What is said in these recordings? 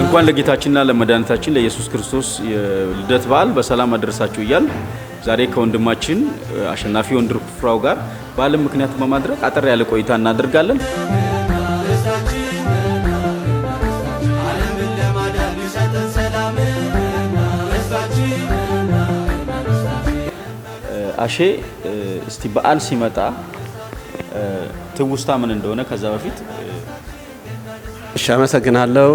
እንኳን ለጌታችንና ለመድኃኒታችን ለኢየሱስ ክርስቶስ የልደት በዓል በሰላም አደረሳችሁ እያል ዛሬ ከወንድማችን አሸናፊ ወንድፍራው ጋር በዓልን ምክንያት በማድረግ አጠር ያለ ቆይታ እናደርጋለን። አሼ እስቲ በዓል ሲመጣ ትውስታ ምን እንደሆነ ከዛ በፊት እሺ፣ አመሰግናለሁ።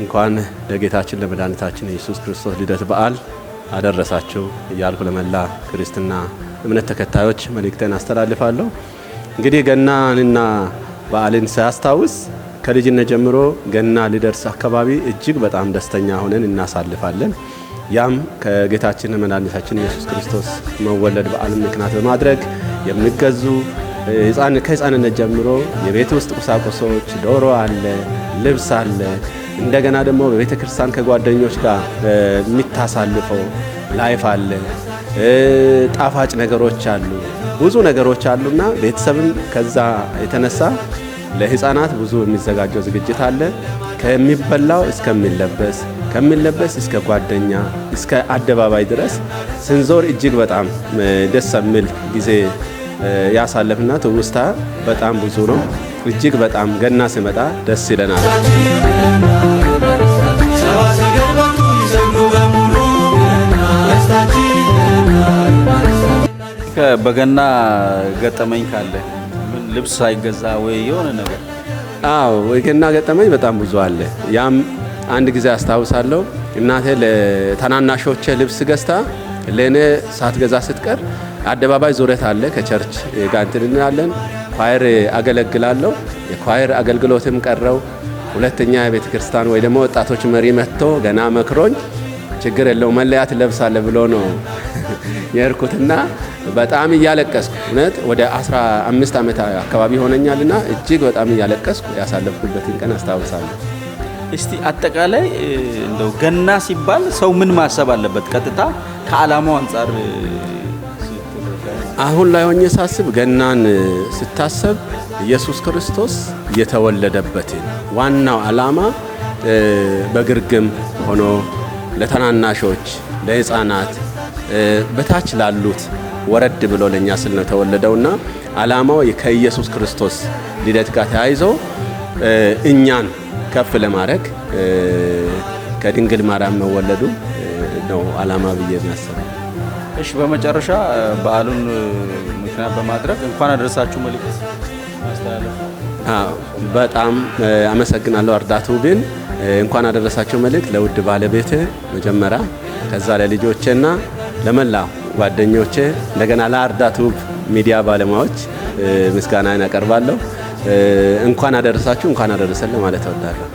እንኳን ለጌታችን ለመድኃኒታችን ኢየሱስ ክርስቶስ ልደት በዓል አደረሳችሁ እያልኩ ለመላ ክርስትና እምነት ተከታዮች መልእክቴን አስተላልፋለሁ። እንግዲህ ገናንና በዓልን ሳያስታውስ ከልጅነት ጀምሮ ገና ሊደርስ አካባቢ እጅግ በጣም ደስተኛ ሆነን እናሳልፋለን። ያም ከጌታችን መድኃኒታችን ኢየሱስ ክርስቶስ መወለድ በዓል ምክንያት በማድረግ የሚገዙ ከሕፃንነት ጀምሮ የቤት ውስጥ ቁሳቁሶች፣ ዶሮ አለ፣ ልብስ አለ። እንደገና ደግሞ በቤተ ክርስቲያን ከጓደኞች ጋር የሚታሳልፈው ላይፍ አለ፣ ጣፋጭ ነገሮች አሉ፣ ብዙ ነገሮች አሉና ቤተሰብም ከዛ የተነሳ ለሕፃናት ብዙ የሚዘጋጀው ዝግጅት አለ። ከሚበላው እስከሚለበስ ከሚለበስ እስከ ጓደኛ እስከ አደባባይ ድረስ ስንዞር እጅግ በጣም ደስ የሚል ጊዜ ያሳለፍና ትውስታ በጣም ብዙ ነው። እጅግ በጣም ገና ሲመጣ ደስ ይለናል። በገና ገጠመኝ ካለ ምን ልብስ ሳይገዛ ወይ የሆነ ነገር? አዎ የገና ገጠመኝ በጣም ብዙ አለ። ያም አንድ ጊዜ አስታውሳለሁ። እናቴ ለታናናሾቼ ልብስ ገዝታ ለኔ ሳትገዛ ስትቀር አደባባይ ዙረት አለ ከቸርች ጋር እንላለን። ኳየር አገለግላለሁ። የኳየር አገልግሎትም ቀረው። ሁለተኛ የቤተ ክርስቲያን ወይ ደግሞ ወጣቶች መሪ መጥቶ ገና መክሮኝ ችግር የለው መለያት ለብሳለ ብሎ ነው የርኩትና በጣም እያለቀስኩ እውነት ወደ 15 ዓመት አካባቢ ሆነኛልና እጅግ በጣም እያለቀስኩ ያሳለፍኩበትን ቀን አስታውሳለሁ። እስቲ አጠቃላይ እንደው ገና ሲባል ሰው ምን ማሰብ አለበት? ቀጥታ ከዓላማው አንፃር አሁን ላይ ሆኜ ሳስብ ገናን ስታሰብ ኢየሱስ ክርስቶስ የተወለደበትን ዋናው ዓላማ በግርግም ሆኖ ለታናናሾች፣ ለሕፃናት፣ በታች ላሉት ወረድ ብሎ ለኛ ስል ነው የተወለደውና ዓላማው ከኢየሱስ ክርስቶስ ልደት ጋር ተያይዞ እኛን ከፍ ለማድረግ ከድንግል ማርያም መወለዱ ነው ዓላማ ብዬ የሚያስበው። እሺ፣ በመጨረሻ በዓሉን ምክንያት በማድረግ እንኳን አደረሳችሁ መልእክት ማስተላለፍ። በጣም አመሰግናለሁ። አርዳቱ ግን እንኳን አደረሳችሁ መልእክት ለውድ ባለቤቴ መጀመሪያ፣ ከዛ ለልጆቼና ለመላ ጓደኞቼ እንደገና ለአርዳቱ ሚዲያ ባለሙያዎች ምስጋናን አቀርባለሁ። እንኳን አደረሳችሁ፣ እንኳን አደረሰን ማለት እወዳለሁ።